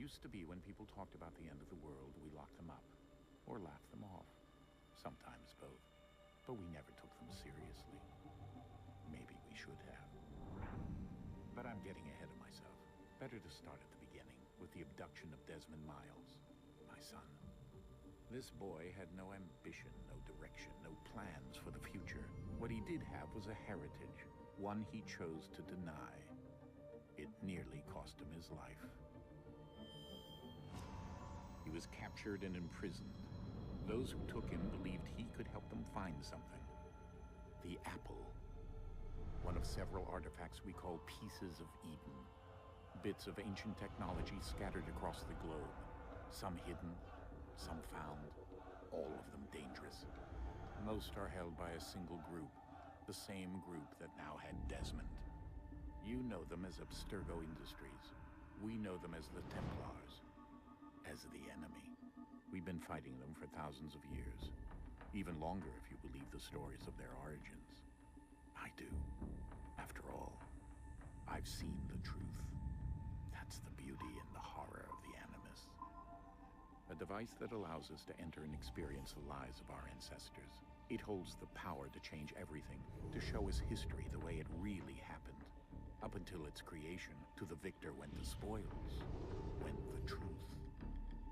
Used to be when people talked about the end of the world, we locked them up. Or laughed them off. Sometimes both. But we never took them seriously. Maybe we should have. But I'm getting ahead of myself. Better to start at the beginning, with the abduction of Desmond Miles, my son. This boy had no ambition, no direction, no plans for the future. What he did have was a heritage, one he chose to deny. It nearly cost him his life. He was captured and imprisoned. Those who took him believed he could help them find something. The apple. One of several artifacts we call Pieces of Eden. Bits of ancient technology scattered across the globe. Some hidden, some found, all of them dangerous. Most are held by a single group, the same group that now had Desmond. You know them as Abstergo Industries. We know them as the Templars, as the enemy. We've been fighting them for thousands of years, even longer if you believe the stories of their origins. I do. After all, I've seen the truth. That's the beauty and the horror of the Animus. A device that allows us to enter and experience the lives of our ancestors. It holds the power to change everything, to show us history the way it really happened. Up until its creation, to the victor went the spoils, went the truth.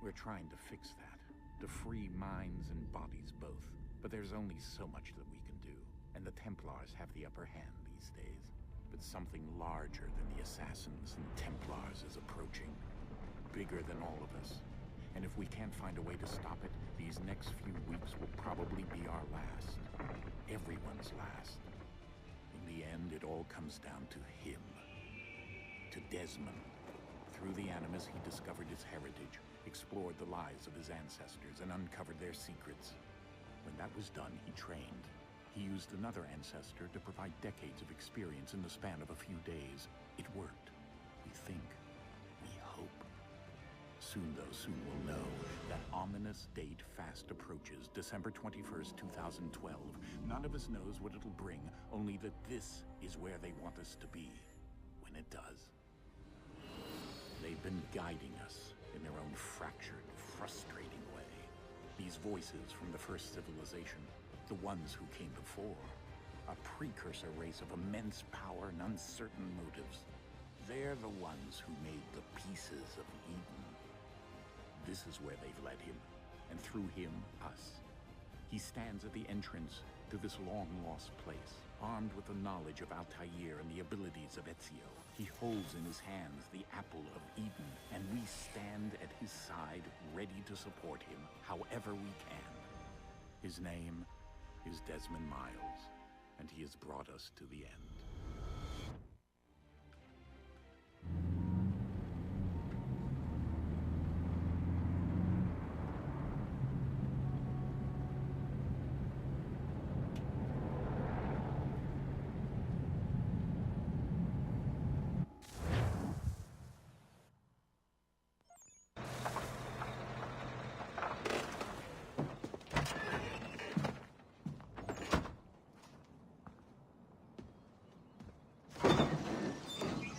We're trying to fix that, to free minds and bodies both. But there's only so much that we can do, and the Templars have the upper hand these days. But something larger than the Assassins and Templars is approaching, bigger than all of us. And if we can't find a way to stop it, these next few weeks will probably be our last. Everyone's last. In the end, it all comes down to him. To Desmond. Through the Animus, he discovered his heritage, explored the lives of his ancestors, and uncovered their secrets. When that was done, he trained. He used another ancestor to provide decades of experience in the span of a few days. It worked. We think. We hope. Soon, though, soon we'll know. That ominous date fast approaches, December 21st, 2012. None of us knows what it'll bring, only that this is where they want us to be, when it does. They've been guiding us in their own fractured, frustrating way. These voices from the first civilization, the ones who came before, a precursor race of immense power and uncertain motives. They're the ones who made the Pieces of Eden. This is where they've led him, and through him, us. He stands at the entrance to this long-lost place, armed with the knowledge of Altair and the abilities of Ezio. He holds in his hands the Apple of Eden, and we stand at his side, ready to support him however we can. His name is Desmond Miles, and he has brought us to the end.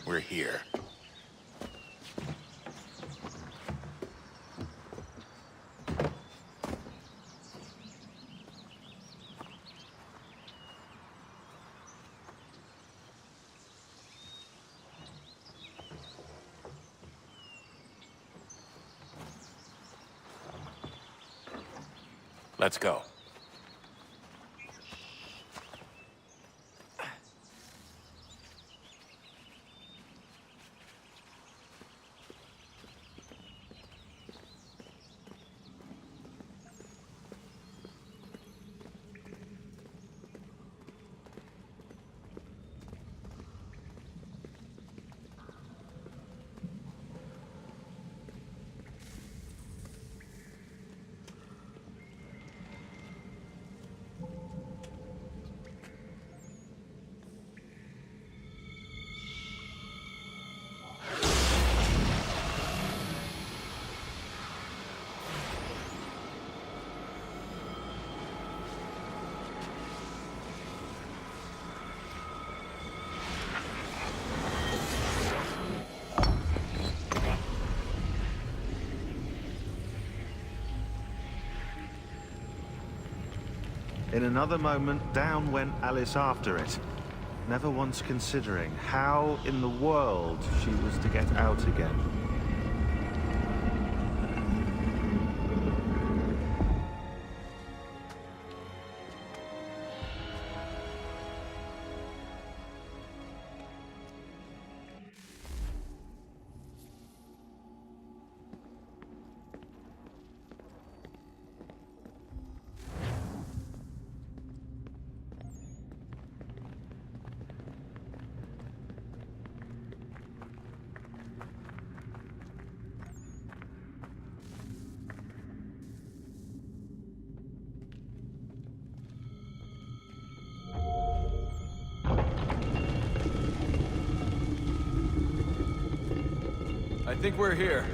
We're here. Let's go. In another moment, down went Alice after it, never once considering how in the world she was to get out again. I think we're here.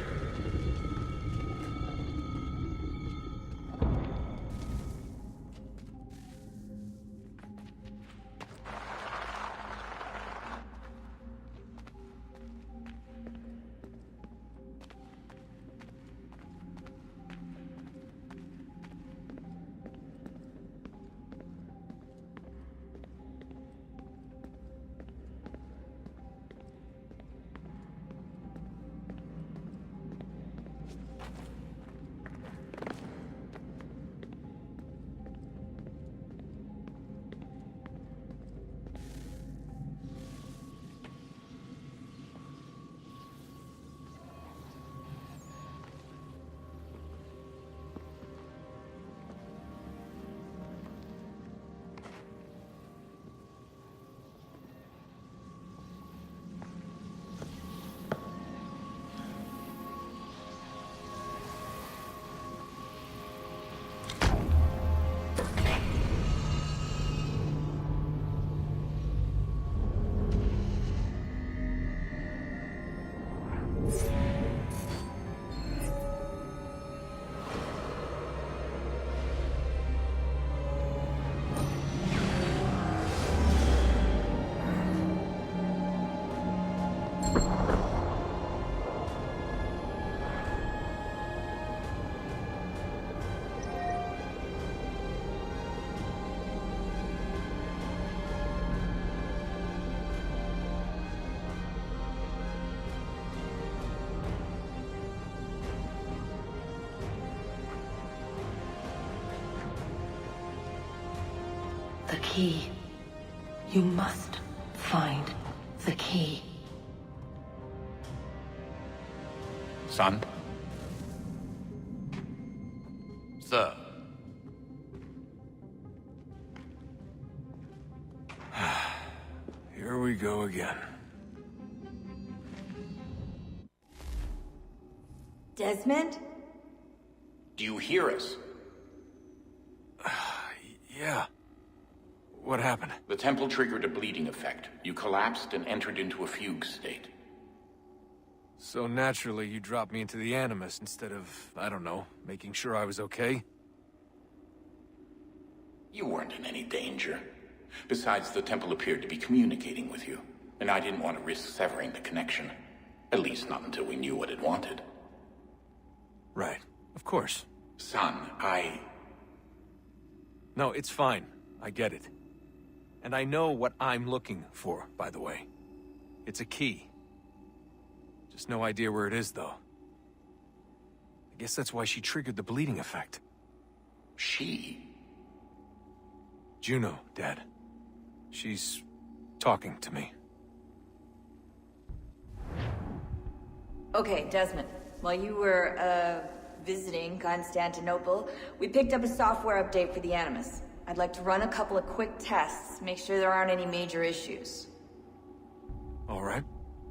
The key. You must find the key. Son? Sir. Here we go again. Desmond? Do you hear us? Yeah. What happened? The temple triggered a bleeding effect. You collapsed and entered into a fugue state. So naturally, you dropped me into the Animus instead of, I don't know, making sure I was okay? You weren't in any danger. Besides, the temple appeared to be communicating with you, and I didn't want to risk severing the connection. At least not until we knew what it wanted. Right. Of course. Son, No, it's fine. I get it. And I know what I'm looking for, by the way. It's a key. Just no idea where it is, though. I guess that's why she triggered the bleeding effect. She? Juno, Dad. She's talking to me. Okay, Desmond. While you were, visiting Constantinople, we picked up a software update for the Animus. I'd like to run a couple of quick tests, make sure there aren't any major issues. All right.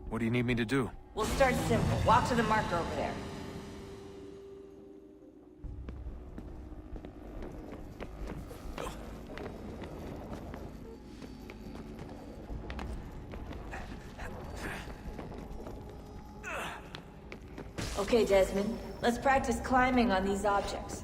What do you need me to do? We'll start simple. Walk to the marker over there. Okay, Desmond. Let's practice climbing on these objects.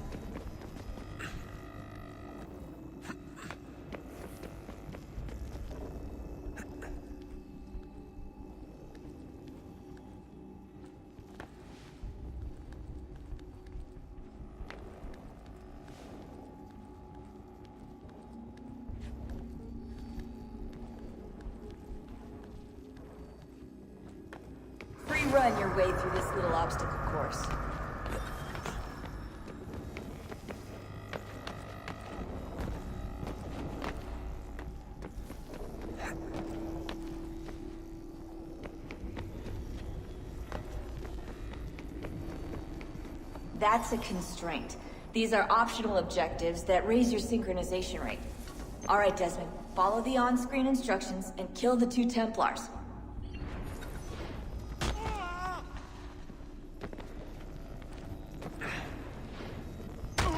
run your way through this little obstacle course. That's a constraint. These are optional objectives that raise your synchronization rate. All right, Desmond. Follow the on-screen instructions and kill the 2 Templars.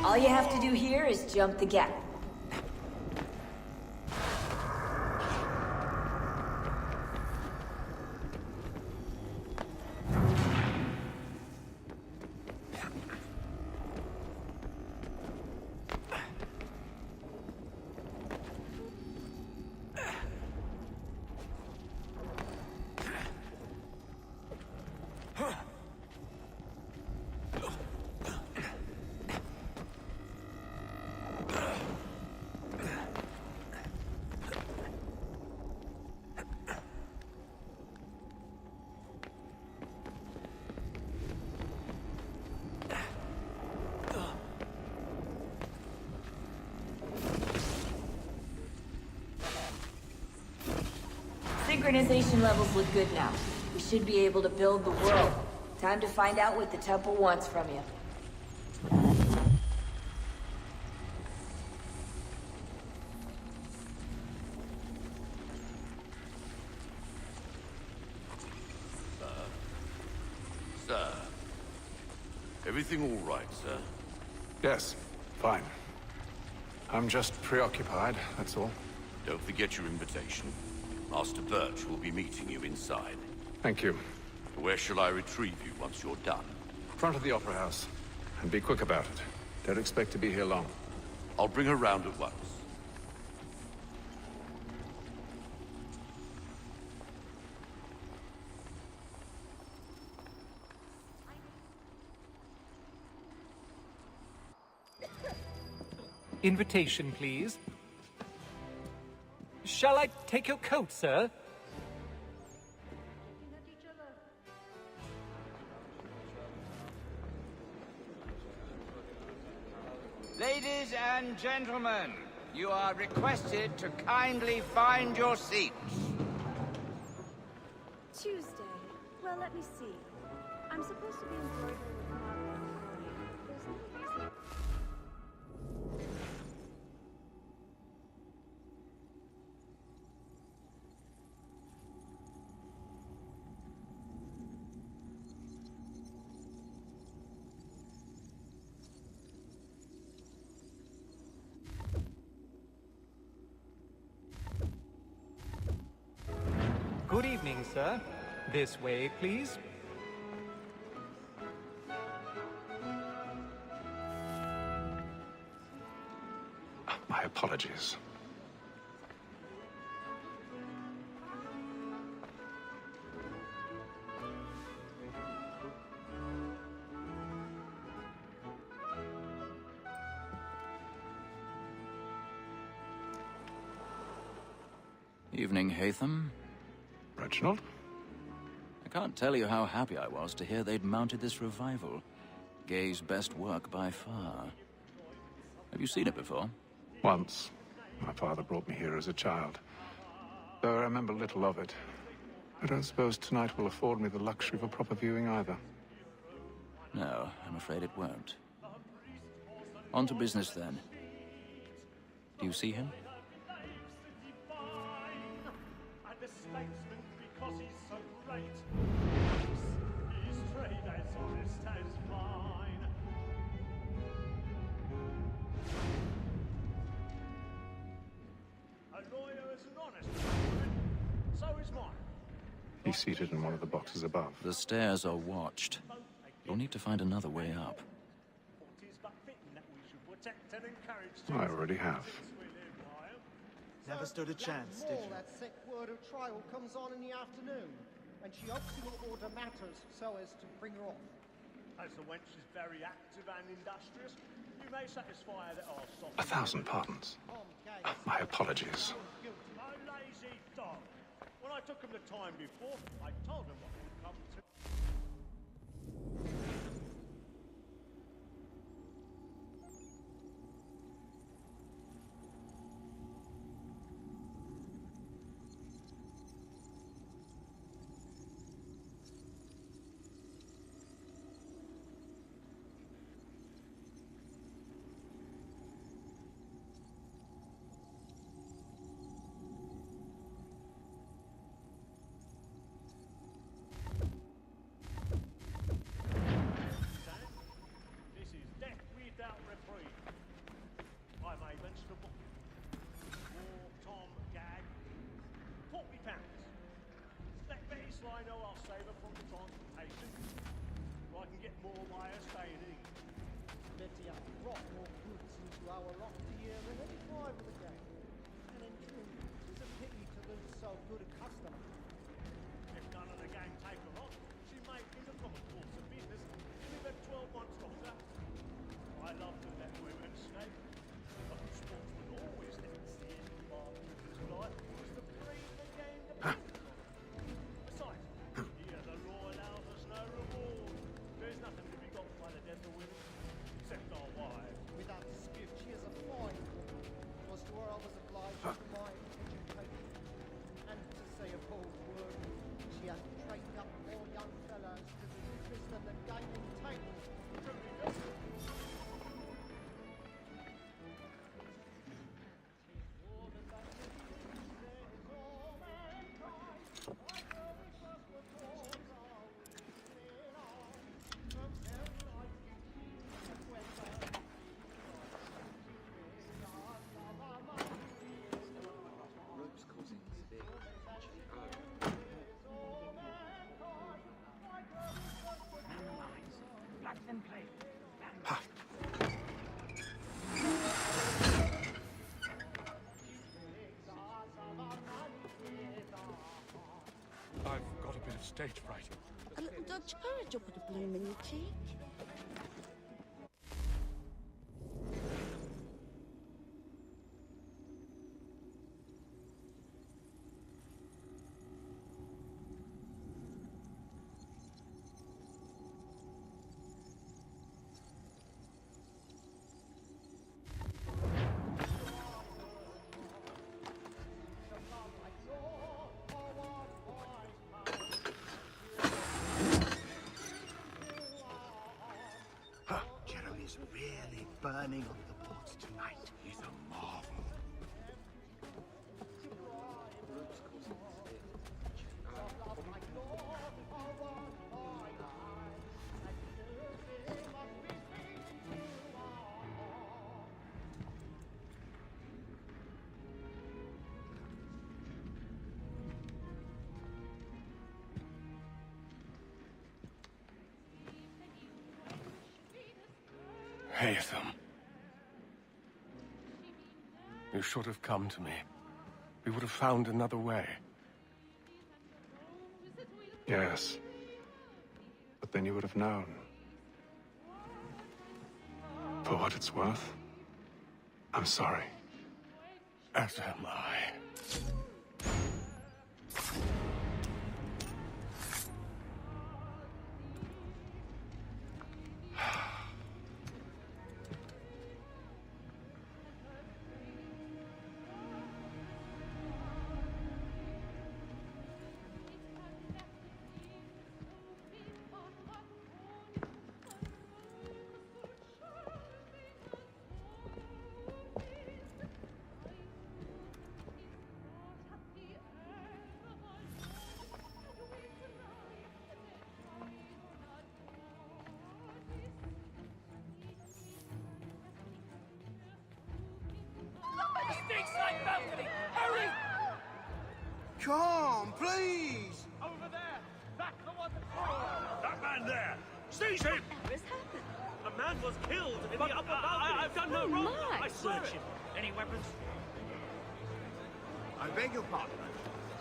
All you have to do here is jump the gap. Synchronization levels look good now. We should be able to build the world. Time to find out what the temple wants from you. Sir. Everything all right, sir? Yes, fine. I'm just preoccupied, that's all. Don't forget your invitation. Master Birch will be meeting you inside. Thank you. Where shall I retrieve you once you're done? Front of the Opera House. And be quick about it. Don't expect to be here long. I'll bring her round at once. Invitation, please. Shall I take your coat, sir? Ladies and gentlemen, you are requested to kindly find your seats. Tuesday. Well, let me see. I'm supposed to be embroidering with Margaret. There's no reason... Good evening, sir. This way, please. My apologies. Evening, Haytham. Reginald? I can't tell you how happy I was to hear they'd mounted this revival. Gay's best work by far. Have you seen it before? Once. My father brought me here as a child. Though I remember little of it. I don't suppose tonight will afford me the luxury of a proper viewing either. No, I'm afraid it won't. On to business then. Do you see him? He's seated in one of the boxes above. The stairs are watched. You'll need to find another way up. I already have. Never stood a chance, did you? That sick word of trial comes on in the afternoon, and she hopes you will order matters so as to bring her off. As the wench is very active and industrious, you may satisfy her that our soft... 1,000 pardons. My apologies. A lazy dog. When I took him the time before, I told him what would come to... This is death without reprieve. I'm a vegetable. War, Tom, Gag. £40. Let Betty Sly know I'll save her from the transportation. So I can get more by her staying in. Betty has brought more goods into our lot a year than any five of the gang. And in truth, it's a pity to lose so good a customer. If none of the gang take her on, she may, in the common course of business, live at 12 months longer. I love to let women snake, but the sportsman always thinks the end of our business life is to breed the game to business on. Besides, here the law allows us no reward. There's nothing to be got by the death of women, except our wives. Without dispute, she is a fine woman. It was to her I was obliged for my education. And to say a bold word, she has trained up more young fellows to the interest of the gaming table. I've got a bit of stage fright. A little Dutch courage will put a bloom in your cheek. Jeremy's really burning on the boards tonight. He's a marvel. Haytham. You should have come to me. We would have found another way. Yes. But then you would have known. For what it's worth, I'm sorry. As am I. Hurry! Come, please! Over there! That's the one That man there! Seize him! What has happened? A man was killed in the upper balcony. I've done no wrong. I swear it. Any weapons? I beg your pardon.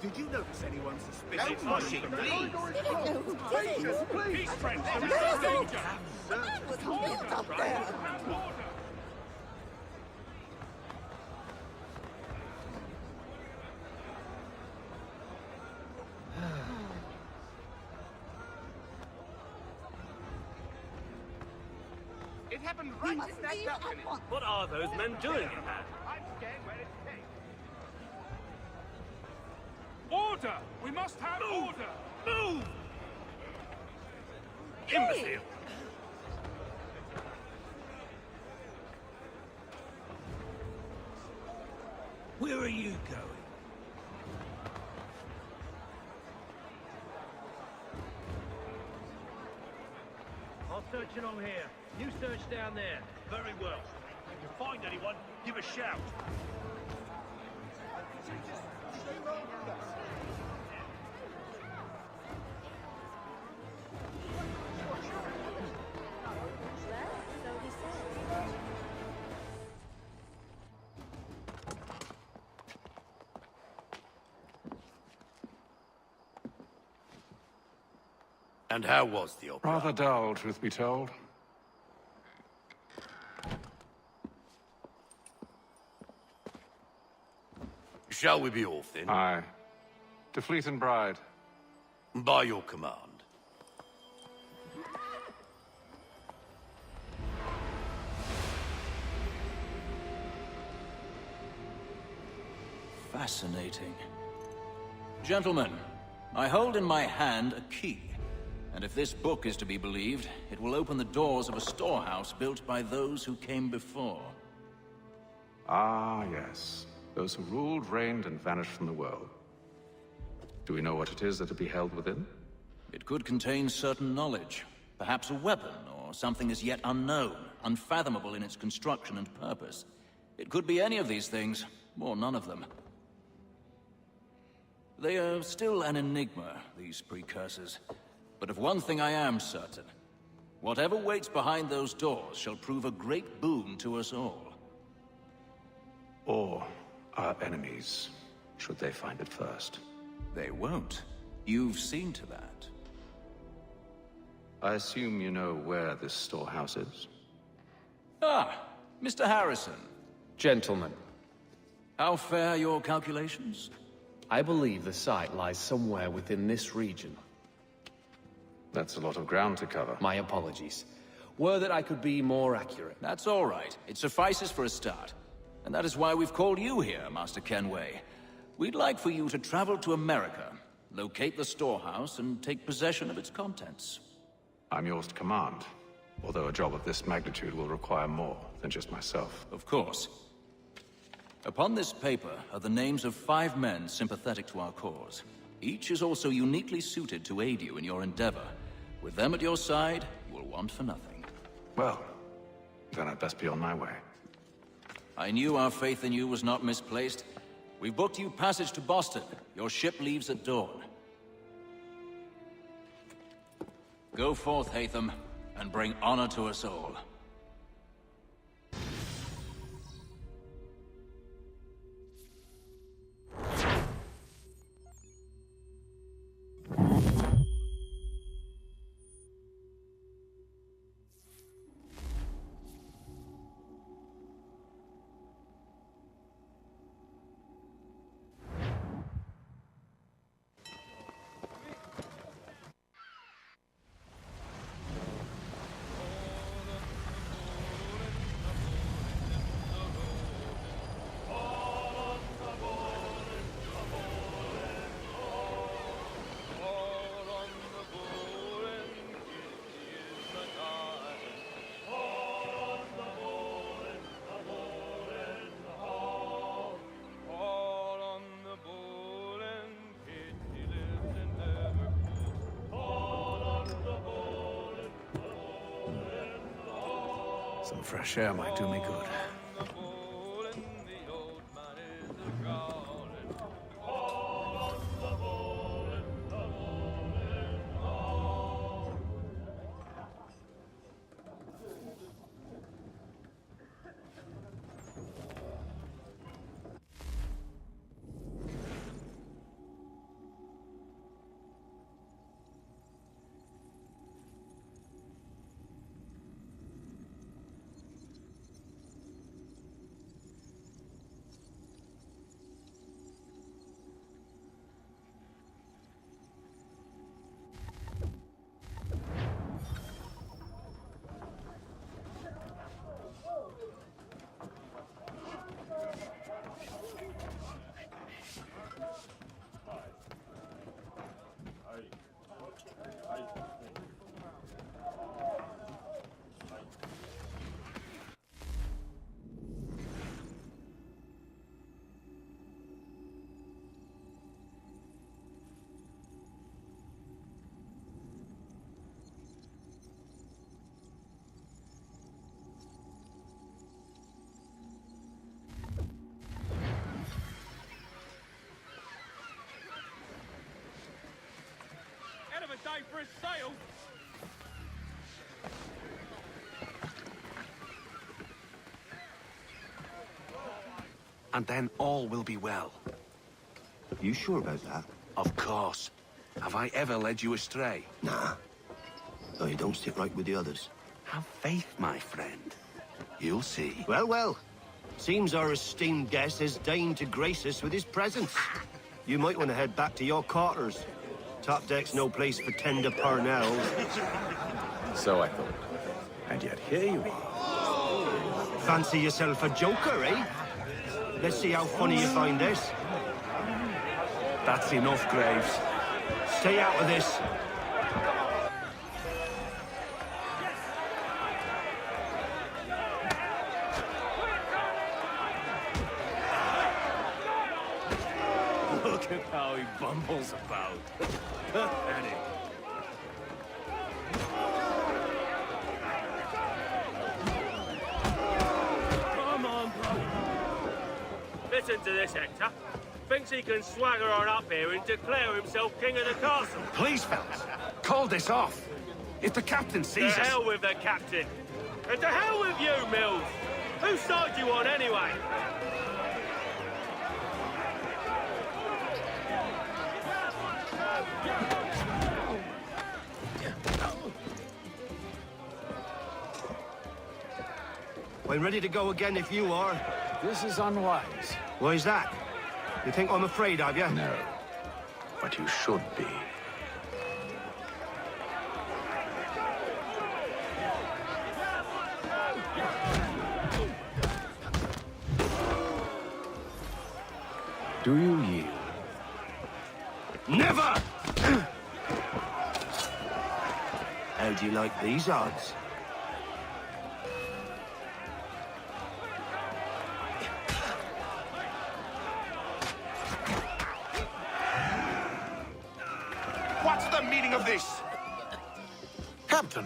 Did you notice anyone suspicious? No mushing, please! You don't know who did it. Please! Peace, friends! The There is man danger! was killed up there. happened right in that balcony. What are those men doing in there? I'm staying where it's safe. Order! We must have order! Move! Imbecile! Where are you going? I'll search along here. You search down there. Very well. If you find anyone, give a shout. So he says. And how was the opera? Rather dull, truth be told. Shall we be off then? Aye. To Fleet and Bride. By your command. Fascinating. Gentlemen, I hold in my hand a key. And if this book is to be believed, it will open the doors of a storehouse built by those who came before. Ah, yes. Those who ruled, reigned, and vanished from the world. Do we know what it is that will be held within? It could contain certain knowledge. Perhaps a weapon, or something as yet unknown, unfathomable in its construction and purpose. It could be any of these things, or none of them. They are still an enigma, these precursors. But of one thing I am certain. Whatever waits behind those doors shall prove a great boon to us all. Or our enemies, should they find it first. They won't. You've seen to that. I assume you know where this storehouse is? Ah, Mr. Harrison. Gentlemen, How fare your calculations? I believe the site lies somewhere within this region. That's a lot of ground to cover. My apologies. Were that I could be more accurate. That's all right. It suffices for a start. And that is why we've called you here, Master Kenway. We'd like for you to travel to America, locate the storehouse, and take possession of its contents. I'm yours to command, although a job of this magnitude will require more than just myself. Of course. Upon this paper are the names of 5 men sympathetic to our cause. Each is also uniquely suited to aid you in your endeavor. With them at your side, you will want for nothing. Well, then I'd best be on my way. I knew our faith in you was not misplaced. We've booked you passage to Boston. Your ship leaves at dawn. Go forth, Hatham, and bring honor to us all. Some fresh air might do me good. day for a sail. And then all will be well. You sure about that? Of course. Have I ever led you astray? Nah. Though you don't stick right with the others. Have faith, my friend. You'll see. Well, well. Seems our esteemed guest has deigned to grace us with his presence. You might want to head back to your quarters. Top deck's no place for tender parnells. So I thought. And yet here you are. Fancy yourself a joker, eh? Let's see how funny you find this. That's enough, Graves. Stay out of this. Look at how he bumbles about. Pathetic. Come on, bro. Listen to this, Hector. Thinks he can swagger on up here and declare himself king of the castle. Please, fellas, call this off. If the captain sees To us... hell with the captain. And to hell with you, Mills. Whose side you on, anyway? I'm ready to go again if you are. This is unwise. Why is that? You think I'm afraid of you? No. But you should be. Do you yield? Never! How do you like these odds? What's the meaning of this? Captain,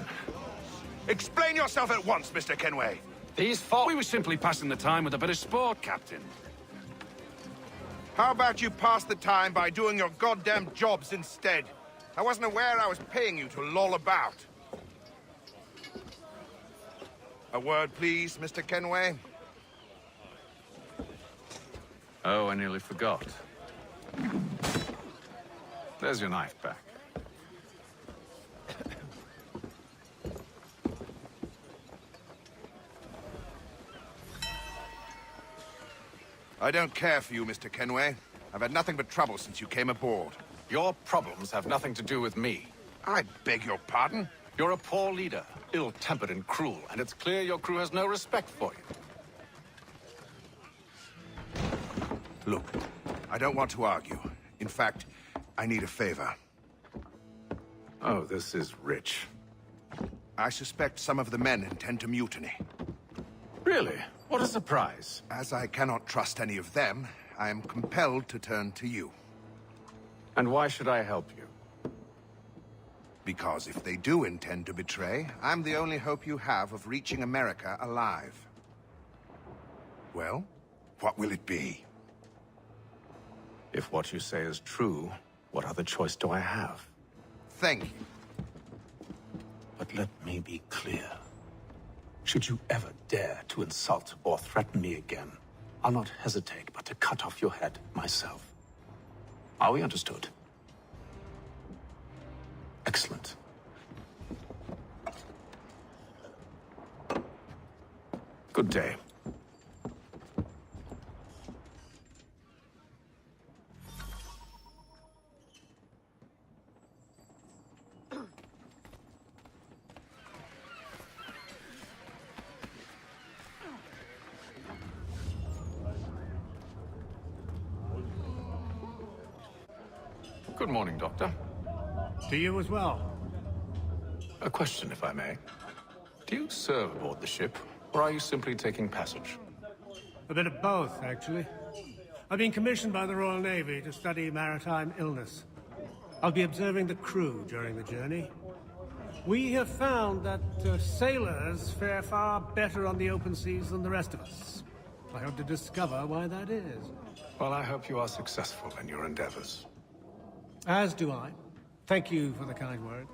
Explain yourself at once, Mr. Kenway. these we were simply passing the time with a bit of sport, Captain. How about you pass the time by doing your goddamn jobs instead? I wasn't aware I was paying you to loll about. A word, please, Mr. Kenway. Oh, I nearly forgot. There's your knife back. I don't care for you, Mr. Kenway. I've had nothing but trouble since you came aboard. Your problems have nothing to do with me. I beg your pardon? You're a poor leader, ill-tempered and cruel, and it's clear your crew has no respect for you. Look, I don't want to argue. In fact, I need a favor. Oh, this is rich. I suspect some of the men intend to mutiny. Really? What a surprise. As I cannot trust any of them, I am compelled to turn to you. And why should I help you? Because if they do intend to betray, I'm the only hope you have of reaching America alive. Well, what will it be? If what you say is true, what other choice do I have? Thank you. But let me be clear. Should you ever dare to insult or threaten me again, I'll not hesitate but to cut off your head myself. Are we understood? Excellent. Good day. Good morning, Doctor. To you as well. A question, if I may. Do you serve aboard the ship, or are you simply taking passage? A bit of both, actually. I've been commissioned by the Royal Navy to study maritime illness. I'll be observing the crew during the journey. We have found that sailors fare far better on the open seas than the rest of us. I hope to discover why that is. Well, I hope you are successful in your endeavors. As do I. Thank you for the kind words.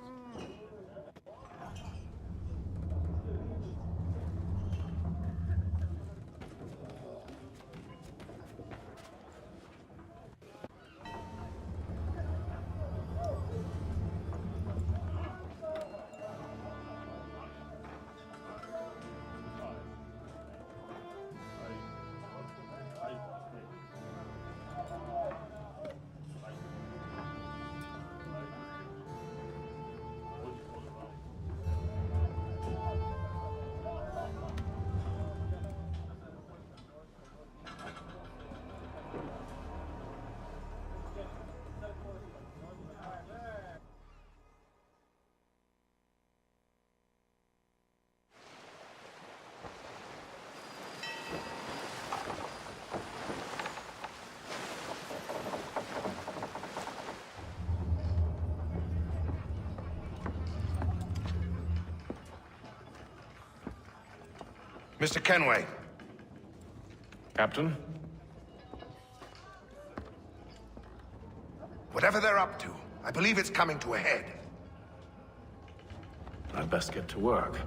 Mr. Kenway. Captain? Whatever they're up to, I believe it's coming to a head. I'd best get to work.